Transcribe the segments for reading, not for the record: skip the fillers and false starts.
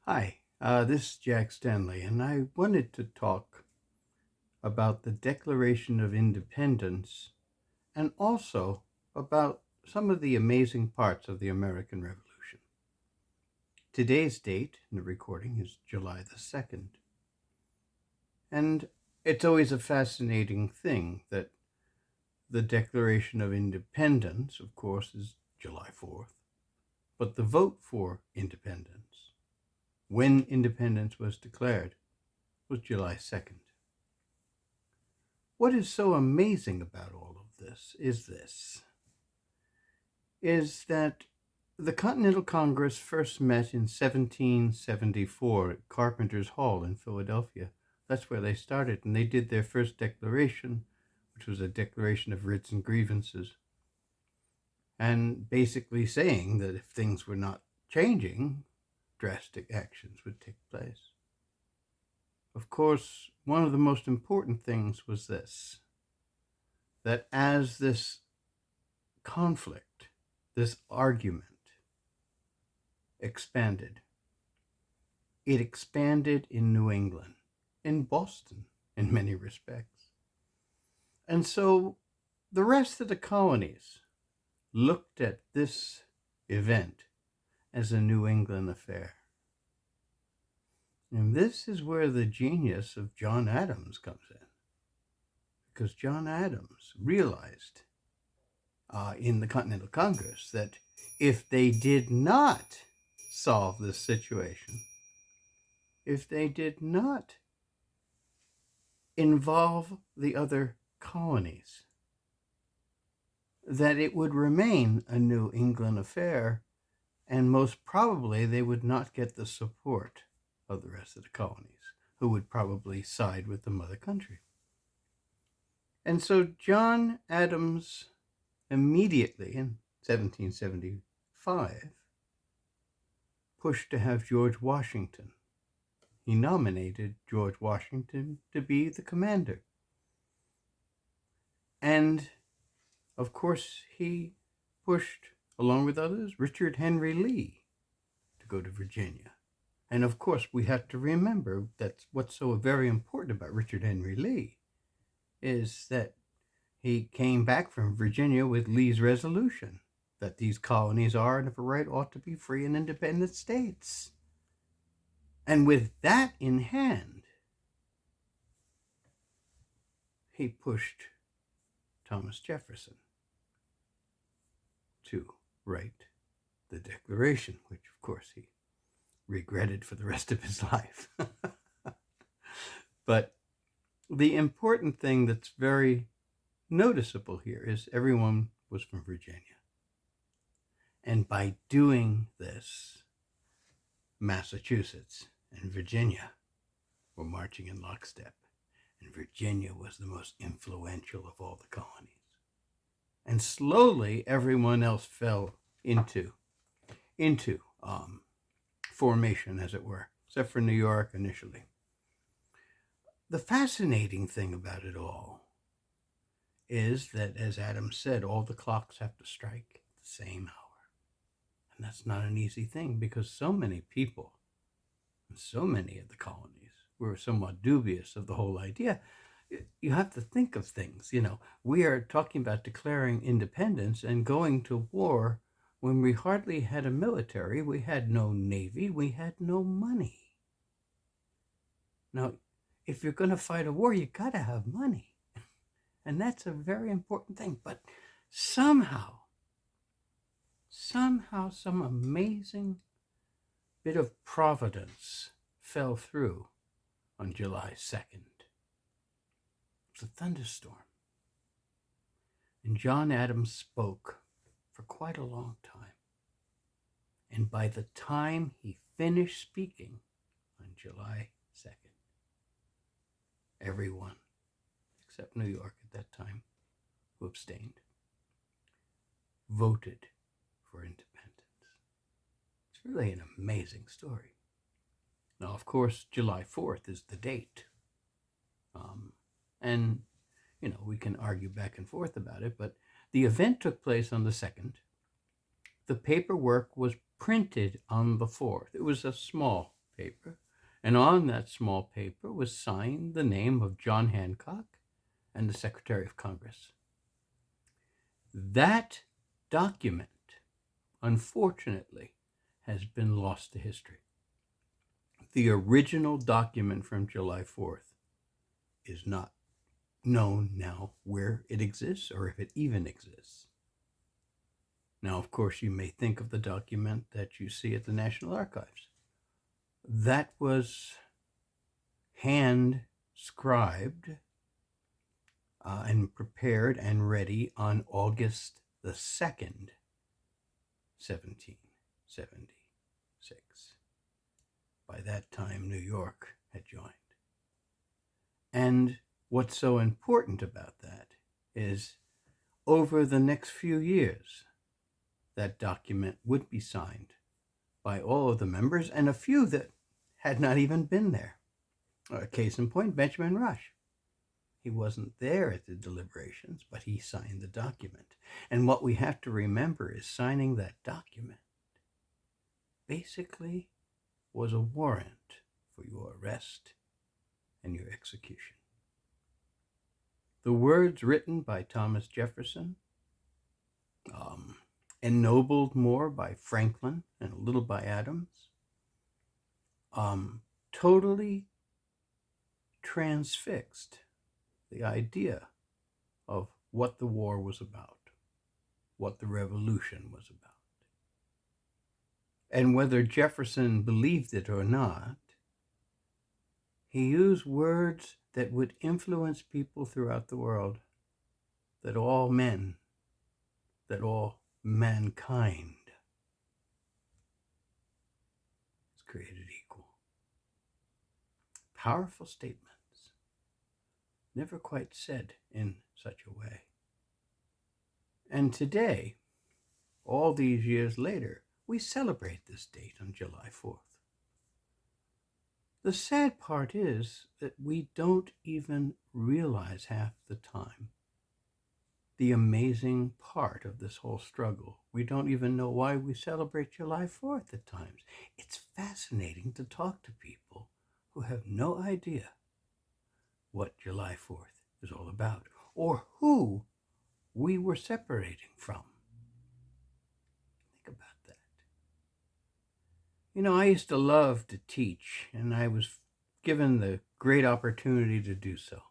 Hi, this is Jack Stanley, and I wanted to talk about the Declaration of Independence and also about some of the amazing parts of the American Revolution. Today's date in the recording is July the 2nd, and it's always a fascinating thing that the Declaration of Independence, of course, is July 4th, but the vote for independence, when independence was declared, was July 2nd. What is so amazing about all of this is that the Continental Congress first met in 1774 at Carpenter's Hall in Philadelphia. That's where they started, and they did their first declaration, which was a declaration of writs and grievances, and basically saying that if things were not changing, drastic actions would take place. Of course, one of the most important things was this, that as this conflict, this argument expanded, it expanded in New England, in Boston, in many respects. And so the rest of the colonies looked at this event as a New England affair. And this is where the genius of John Adams comes in, because John Adams realized in the Continental Congress that if they did not solve this situation, if they did not involve the other colonies, that it would remain a New England affair, and most probably they would not get the support of the rest of the colonies, who would probably side with the mother country. And so John Adams immediately in 1775 pushed to have George Washington. He nominated George Washington to be the commander. And of course, he pushed, along with others, Richard Henry Lee to go to Virginia. And of course, we have to remember that what's so very important about Richard Henry Lee is that he came back from Virginia with Lee's resolution that these colonies are and of a right ought to be free and independent states. And with that in hand, he pushed Thomas Jefferson to write the Declaration, which of course he regretted for the rest of his life. But the important thing that's very noticeable here is everyone was from Virginia. And by doing this, Massachusetts and Virginia were marching in lockstep. And Virginia was the most influential of all the colonies. And slowly, everyone else fell into formation, as it were, except for New York initially. The fascinating thing about it all is that, as Adam said, all the clocks have to strike at the same hour. And that's not an easy thing, because so many people and so many of the colonies were somewhat dubious of the whole idea. You have to think of things. We are talking about declaring independence and going to war when we hardly had a military, we had no navy, we had no money. Now, if you're going to fight a war, you got to have money. And that's a very important thing. But somehow, some amazing bit of providence fell through on July 2nd. It was a thunderstorm. And John Adams spoke for quite a long time. And by the time he finished speaking on July 2nd, everyone, except New York at that time, who abstained, voted for independence. It's really an amazing story. Now, of course, July 4th is the date. And, we can argue back and forth about it, but the event took place on the 2nd. The paperwork was printed on the 4th. It was a small paper, and on that small paper was signed the name of John Hancock and the Secretary of Congress. That document, unfortunately, has been lost to history. The original document from July 4th is not known now where it exists or if it even exists. Now, of course, you may think of the document that you see at the National Archives. That was hand scribed and prepared and ready on August the 2nd, 1776. By that time, New York had joined. And what's so important about that is over the next few years, that document would be signed by all of the members and a few that had not even been there. Case in point, Benjamin Rush. He wasn't there at the deliberations, but he signed the document. And what we have to remember is signing that document basically was a warrant for your arrest and your execution. The words written by Thomas Jefferson, ennobled more by Franklin and a little by Adams, totally transfixed the idea of what the war was about, what the revolution was about. And whether Jefferson believed it or not, he used words that would influence people throughout the world, that all men, that all mankind is created equal. Powerful statements, never quite said in such a way. And today, all these years later, we celebrate this date on July 4th. The sad part is that we don't even realize half the time the amazing part of this whole struggle. We don't even know why we celebrate July 4th at times. It's fascinating to talk to people who have no idea what July 4th is all about or who we were separating from. Think about that. You know, I used to love to teach, and I was given the great opportunity to do so.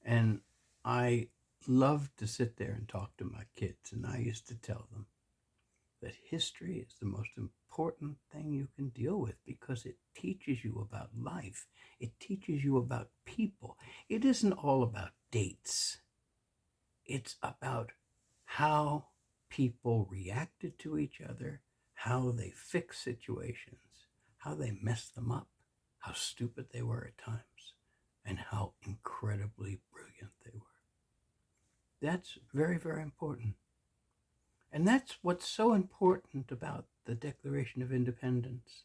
And I loved to sit there and talk to my kids, and I used to tell them that history is the most important thing you can deal with because it teaches you about life. It teaches you about people. It isn't all about dates. It's about how people reacted to each other, how they fixed situations, how they messed them up, how stupid they were at times, and how incredibly brilliant they were. That's very, very important. And that's what's so important about the Declaration of Independence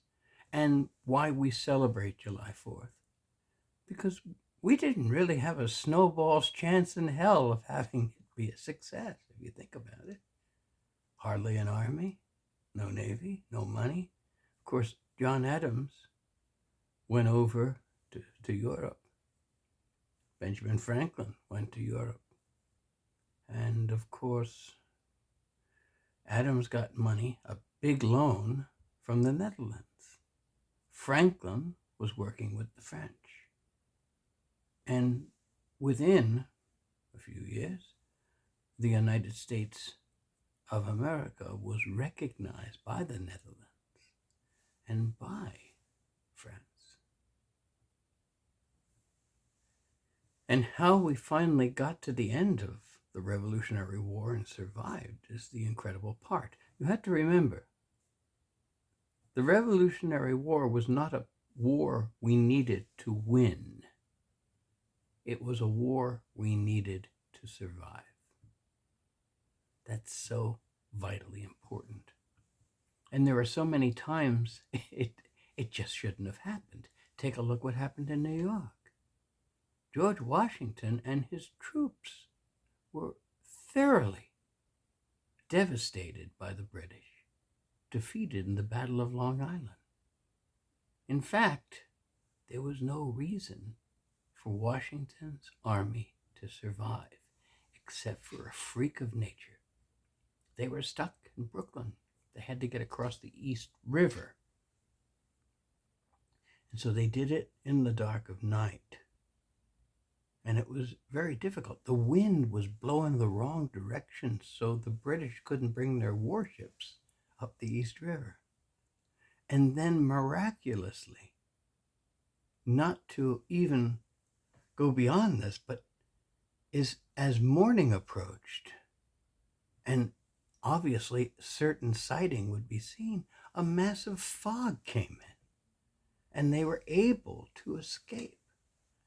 and why we celebrate July 4th. Because we didn't really have a snowball's chance in hell of having it be a success, if you think about it. Hardly an army, no navy, no money. Of course, John Adams went over to Europe. Benjamin Franklin went to Europe. And of course, Adams got money, a big loan from the Netherlands. Franklin was working with the French. And within a few years, the United States of America was recognized by the Netherlands and by France. And how we finally got to the end of the Revolutionary War and survived is the incredible part. You have to remember, the Revolutionary War was not a war we needed to win. It was a war we needed to survive. That's so vitally important. And there are so many times it just shouldn't have happened. Take a look what happened in New York. George Washington and his troops were thoroughly devastated by the British, defeated in the Battle of Long Island. In fact, there was no reason for Washington's army to survive except for a freak of nature. They were stuck in Brooklyn. They had to get across the East River. And so they did it in the dark of night. And it was very difficult. The wind was blowing the wrong direction, so the British couldn't bring their warships up the East River. And then miraculously, not to even go beyond this, but as morning approached, and obviously certain sighting would be seen, a massive fog came in, and they were able to escape.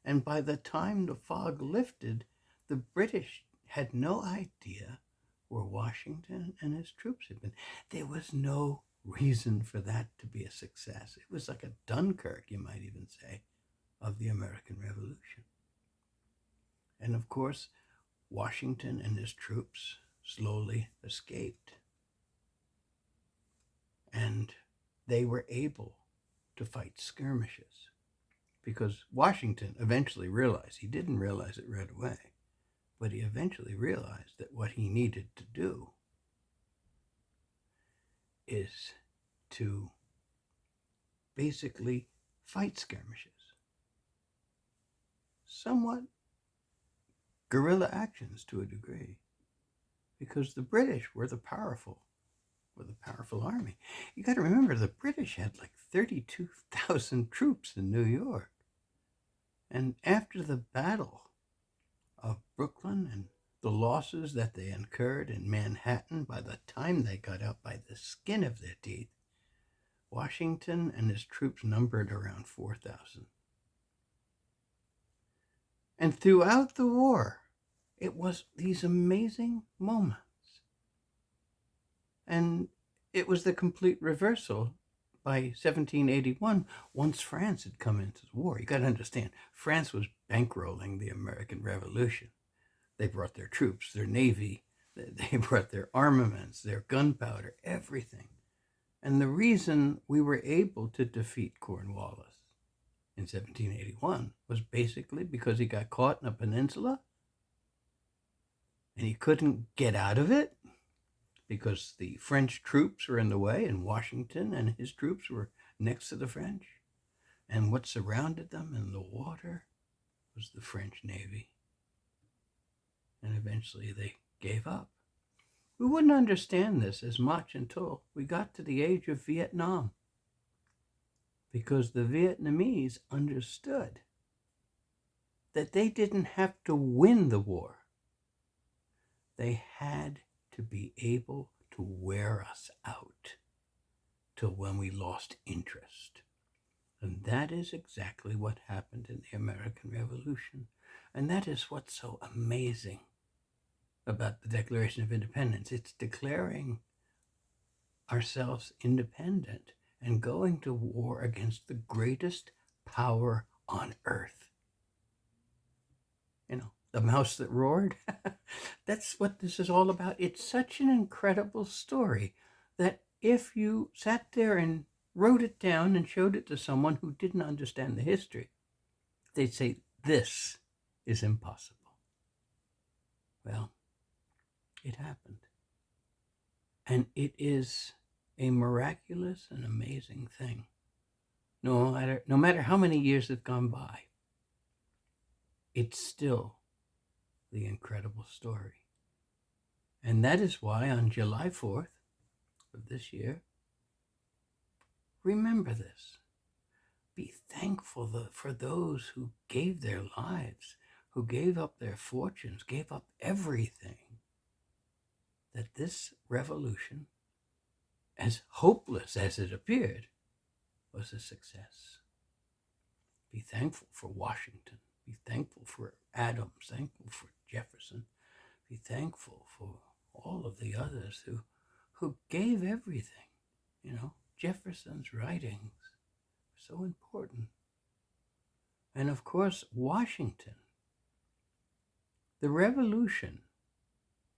And by the time the fog lifted, the British had no idea where Washington and his troops had been. There was no reason for that to be a success. It was like a Dunkirk, you might even say, of the American Revolution. And of course, Washington and his troops slowly escaped. And they were able to fight skirmishes because Washington eventually realized, he didn't realize it right away, but he eventually realized that what he needed to do is to basically fight skirmishes. Somewhat guerrilla actions to a degree, because the British were the powerful army. You got to remember, the British had like 32,000 troops in New York. And after the Battle of Brooklyn and the losses that they incurred in Manhattan, by the time they got out by the skin of their teeth, Washington and his troops numbered around 4,000. And throughout the war, it was these amazing moments. And it was the complete reversal by 1781, once France had come into the war. You got to understand, France was bankrolling the American Revolution. They brought their troops, their navy, they brought their armaments, their gunpowder, everything. And the reason we were able to defeat Cornwallis in 1781 was basically because he got caught in a peninsula and he couldn't get out of it because the French troops were in the way, and Washington and his troops were next to the French. And what surrounded them in the water was the French Navy. And eventually they gave up. We wouldn't understand this as much until we got to the age of Vietnam, because the Vietnamese understood that they didn't have to win the war. They had to be able to wear us out till when we lost interest. And that is exactly what happened in the American Revolution. And that is what's so amazing about the Declaration of Independence. It's declaring ourselves independent and going to war against the greatest power on earth. You know, the mouse that roared. That's what this is all about. It's such an incredible story that if you sat there and wrote it down and showed it to someone who didn't understand the history, they'd say, this is impossible. Well, it happened. And it is a miraculous and amazing thing. No matter how many years have gone by, it's still the incredible story. And that is why on July 4th of this year, remember this. Be thankful for those who gave their lives, who gave up their fortunes, gave up everything, that this revolution, as hopeless as it appeared, was a success. Be thankful for Washington. Be thankful for Adams. Thankful for Jefferson. Be thankful for all of the others who gave everything. You know, Jefferson's writings are so important. And of course, Washington. The revolution,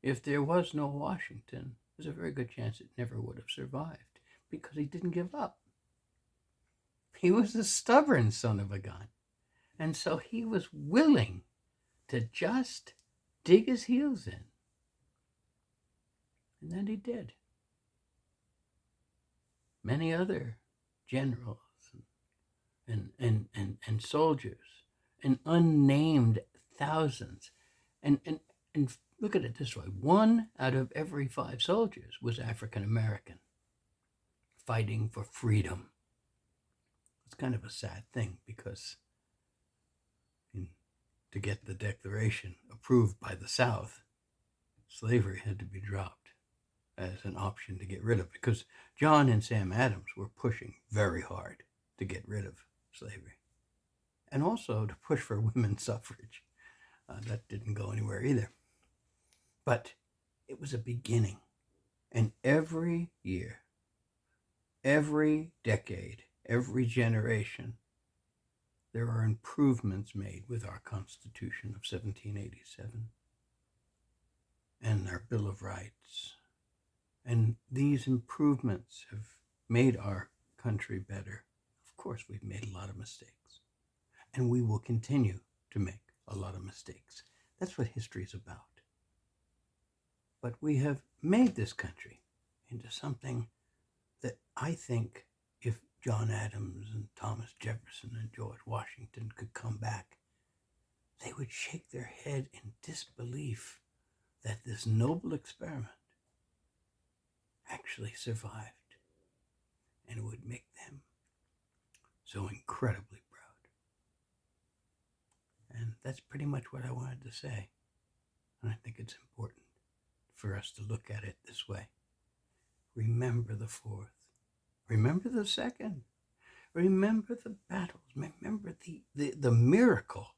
if there was no Washington, there's a very good chance it never would have survived because he didn't give up. He was a stubborn son of a gun. And so he was willing to just dig his heels in. And then he did. Many other generals and soldiers and unnamed thousands. And look at it this way: 1 out of every 5 soldiers was African American, fighting for freedom. It's kind of a sad thing because to get the Declaration approved by the South, slavery had to be dropped as an option to get rid of, because John and Sam Adams were pushing very hard to get rid of slavery, and also to push for women's suffrage. That didn't go anywhere either. But it was a beginning. And every year, every decade, every generation, there are improvements made with our Constitution of 1787 and our Bill of Rights. And these improvements have made our country better. Of course, we've made a lot of mistakes, and we will continue to make a lot of mistakes. That's what history is about. But we have made this country into something that I think if John Adams and Thomas Jefferson and George Washington could come back, they would shake their head in disbelief that this noble experiment actually survived, and it would make them so incredibly proud. And that's pretty much what I wanted to say. And I think it's important for us to look at it this way. Remember the 4th. Remember the 2nd. Remember the battles. Remember the miracle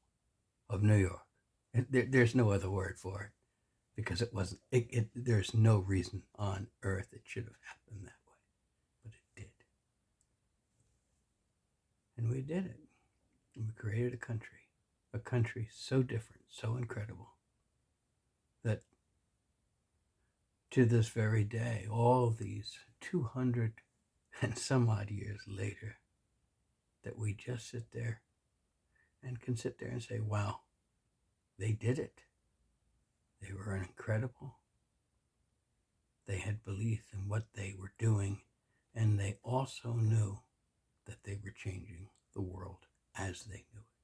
of New York. There's no other word for it, because it wasn't. There's no reason on earth it should have happened that way, but it did. And we did it. And we created a country so different, so incredible, that to this very day, all these 200 and some odd years later, that we just sit there and can sit there and say, wow, they did it. They were incredible. They had belief in what they were doing, and they also knew that they were changing the world as they knew it.